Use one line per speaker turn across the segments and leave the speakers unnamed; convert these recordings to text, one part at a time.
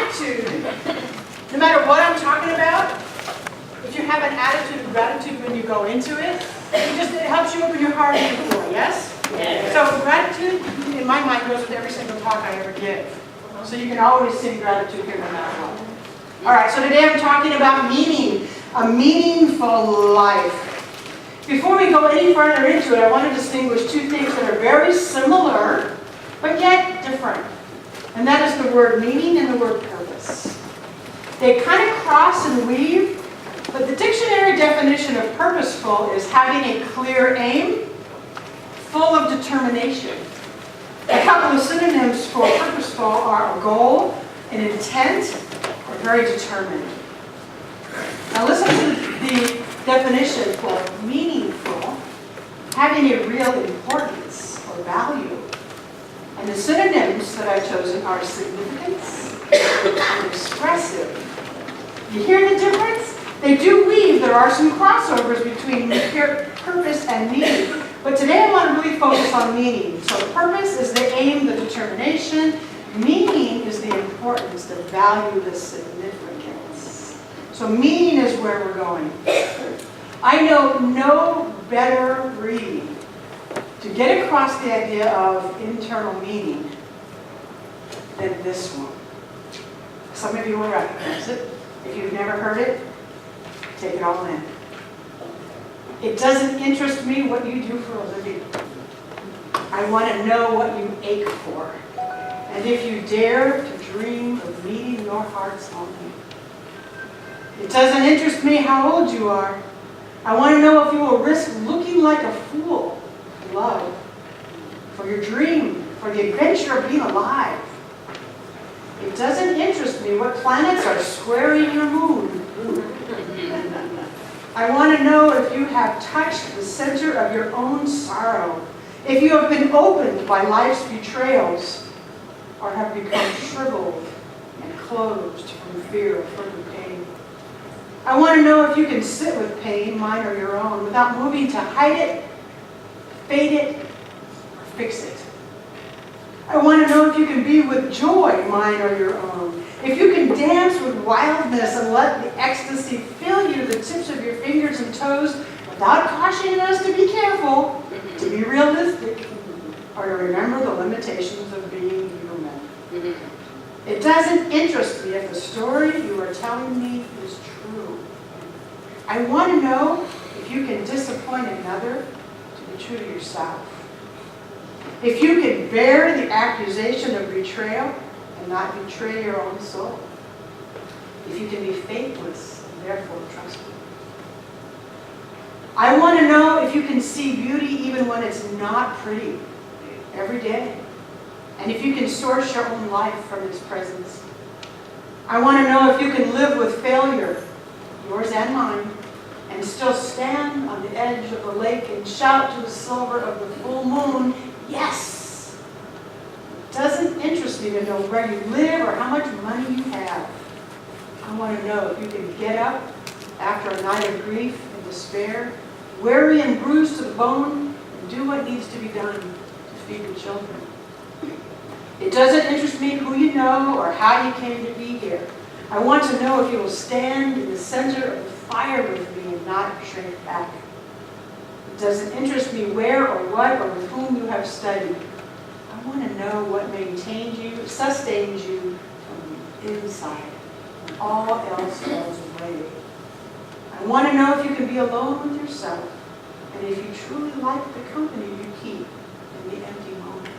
attitude, no matter what I'm talking about, if you have an attitude of gratitude when you go into it, it helps you open your heart and your door, yes?
Yes.
So gratitude, in my mind, goes with every single talk I ever give. So you can always sing gratitude here no matter what. All right, so today I'm talking about meaning, a meaningful life. Before we go any further into it, I want to distinguish two things that are very similar, but yet different. And that is the word meaning and the word purpose. They kind of cross and weave, but the dictionary definition of purposeful is having a clear aim, full of determination. A couple of synonyms for purposeful are a goal, an intent, or very determined. Now listen to the definition for meaningful, having a real importance or value. And the synonyms that I've chosen are significance and expressive. You hear the difference? They do weave. There are some crossovers between purpose and meaning. But today I want to really focus on meaning. So purpose is the aim, the determination. Meaning is the importance, the value, the significance. So meaning is where we're going. I know no better read to get across the idea of internal meaning than this one. Some of you will recognize it. If you've never heard it, take it all in. It doesn't interest me what you do for a living. I want to know what you ache for. And if you dare to dream of meeting your heart's longing. It doesn't interest me how old you are. I want to know if you will risk looking like a fool for love, for your dream, for the adventure of being alive. It doesn't interest me what planets are squaring your moon. I want to know if you have touched the center of your own sorrow, if you have been opened by life's betrayals, or have become shriveled and closed from fear of further pain. I want to know if you can sit with pain, mine or your own, without moving to hide it, fade it, or fix it. I want to know if you can be with joy, mine or your own. If you can dance with wildness and let the ecstasy fill you to the tips of your fingers and toes without cautioning us to be careful, to be realistic, or to remember the limitations of being human. It doesn't interest me if the story you are telling me is true. I want to know if you can disappoint another to be true to yourself. If you can bear the accusation of betrayal and not betray your own soul. If you can be faithless and therefore trustworthy. I want to know if you can see beauty even when it's not pretty every day. And if you can source your own life from its presence. I want to know if you can live with failure, yours and mine, and still stand on the edge of the lake and shout to the silver of the full moon, yes! It doesn't interest me to know where you live or how much money you have. I want to know if you can get up after a night of grief and despair, weary and bruised to the bone, and do what needs to be done to feed your children. It doesn't interest me who you know or how you came to be here. I want to know if you will stand in the center of the fire with me and not shrink back. It doesn't interest me where or what or with whom you have studied. I want to know what maintains you, sustains you from the inside when all else goes away. I want to know if you can be alone with yourself and if you truly like the company you keep in the empty moments.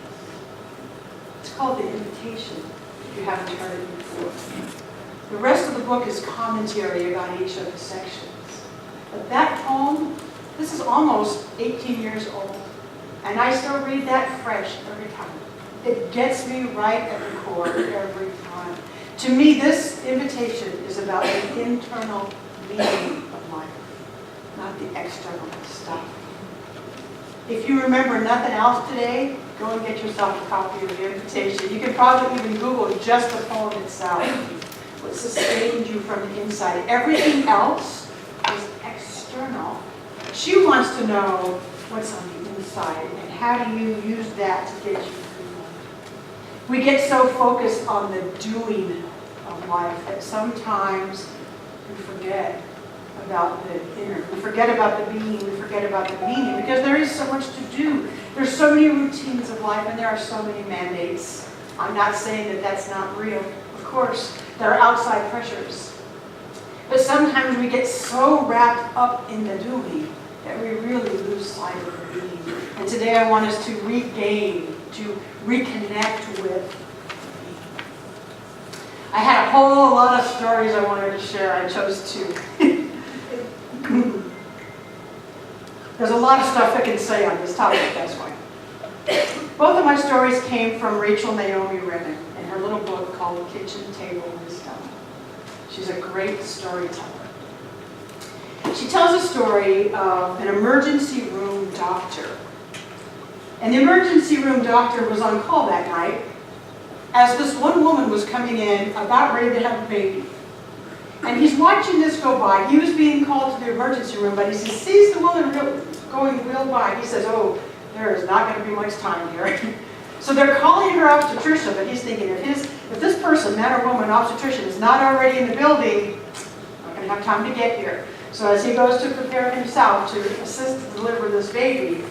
It's called The Invitation, if you haven't heard it before. The rest of the book is commentary about each of the sections. But that poem, this is almost 18 years old, and I still read that fresh every time. It gets me right at the core every time. To me, this invitation is about the internal meaning of life, not the external stuff. If you remember nothing else today, go and get yourself a copy of the invitation. You can probably even Google just the poem itself. What sustains you from the inside. Everything else is external. She wants to know what's on the inside and how do you use that to get you through life. We get so focused on the doing of life that sometimes we forget about the inner. We forget about the being. We forget about the meaning because there is so much to do. There's so many routines of life and there are so many mandates. I'm not saying that that's not real. Of course, there are outside pressures. But sometimes we get so wrapped up in the doing that we really lose sight of the being. And today I want us to regain, to reconnect with the being. I had a whole lot of stories I wanted to share. I chose two. There's a lot of stuff I can say on this topic, that's why. Both of my stories came from Rachel Naomi Remen in her little book called Kitchen Table Wisdom. She's a great storyteller. She tells a story of an emergency room doctor. And the emergency room doctor was on call that night as this one woman was coming in about ready to have a baby. And he's watching this go by. He was being called to the emergency room, but he sees the woman going real by. He says, oh, there is not going to be much time here. So they're calling her obstetrician, but he's thinking, if this person, man or woman, obstetrician, is not already in the building, I'm not going to have time to get here. So as he goes to prepare himself to assist to deliver this baby,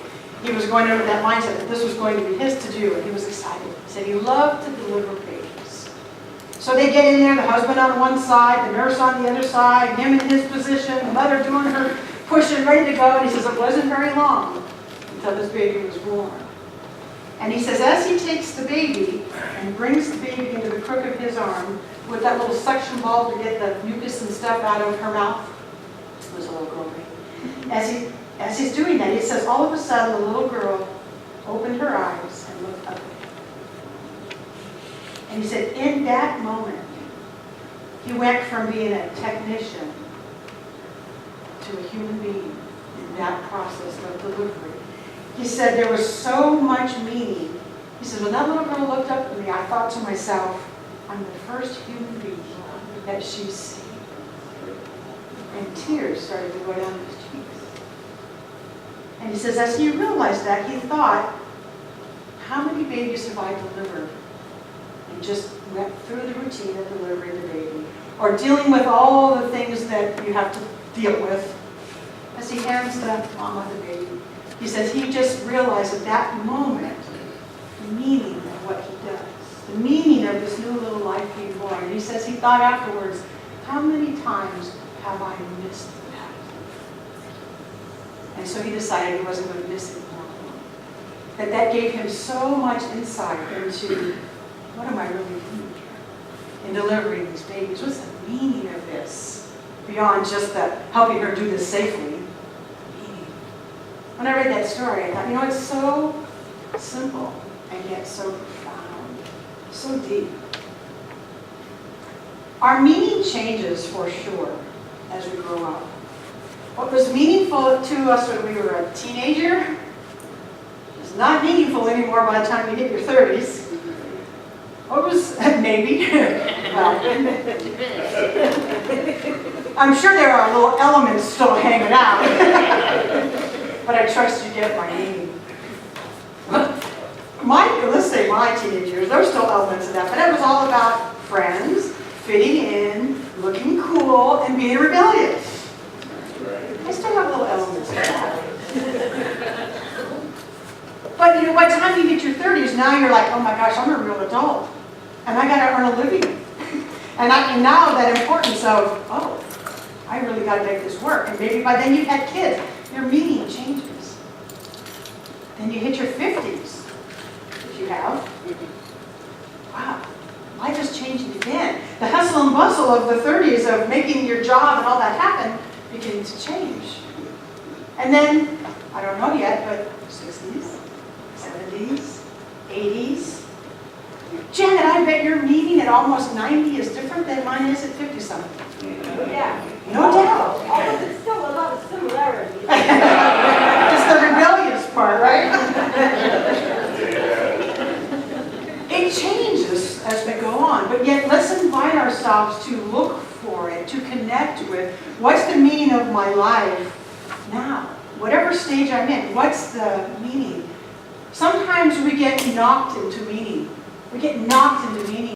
he was going under that mindset that this was going to be his to do, and he was excited. He said he loved to deliver babies. So they get in there, the husband on one side, the nurse on the other side, him in his position, the mother doing her pushing, ready to go, and he says it wasn't very long until this baby was born. And he says as he takes the baby and brings the baby into the crook of his arm with that little suction ball to get the mucus and stuff out of her mouth, it was a little girl. As he's doing that, he says all of a sudden the little girl opened her eyes and looked up at him. And he said in that moment, he went from being a technician to a human being in that process of delivery. He said there was so much meaning. He said, when that little girl looked up at me, I thought to myself, I'm the first human being that she's seen. And tears started to go down his cheeks. And he says, as he realized that, he thought, how many babies have I delivered? And just went through the routine of delivering the baby, or dealing with all the things that you have to deal with. As he hands the mama the baby, he says he just realized at that moment the meaning of what he does, the meaning of this new little life being born. And he says he thought afterwards, how many times have I missed that? And so he decided he wasn't going to miss it anymore. That gave him so much insight into what am I really doing here in delivering these babies? What's the meaning of this? Beyond just the helping her do this safely. When I read that story, I thought, it's so simple and yet so profound, so deep. Our meaning changes for sure as we grow up. What was meaningful to us when we were a teenager is not meaningful anymore by the time you hit your 30s. What was, maybe, well, I'm sure there are little elements still hanging out. But I trust you get my meaning. Let's say my teenagers, there were still elements of that, but it was all about friends, fitting in, looking cool, and being rebellious. I still have little elements of that. But by the time you hit your 30s, now you're like, oh my gosh, I'm a real adult. And I got to earn a living. And now that importance of, I really got to make this work. And maybe by then you've had kids. Your meaning changes. Then you hit your 50s, if you have. Wow, life is changing again. The hustle and bustle of the 30s of making your job and all that happen begins to change. And then, I don't know yet, but 60s, 70s, 80s. Janet, I bet your meaning at almost 90 is different than mine is at 50-something.
Yeah.
No doubt.
Although there's still a lot of similarities.
It's the rebellious part, right? It changes as we go on, but yet let's invite ourselves to look for it, to connect with what's the meaning of my life now? Whatever stage I'm in, what's the meaning? Sometimes we get knocked into meaning. We get knocked into meaning.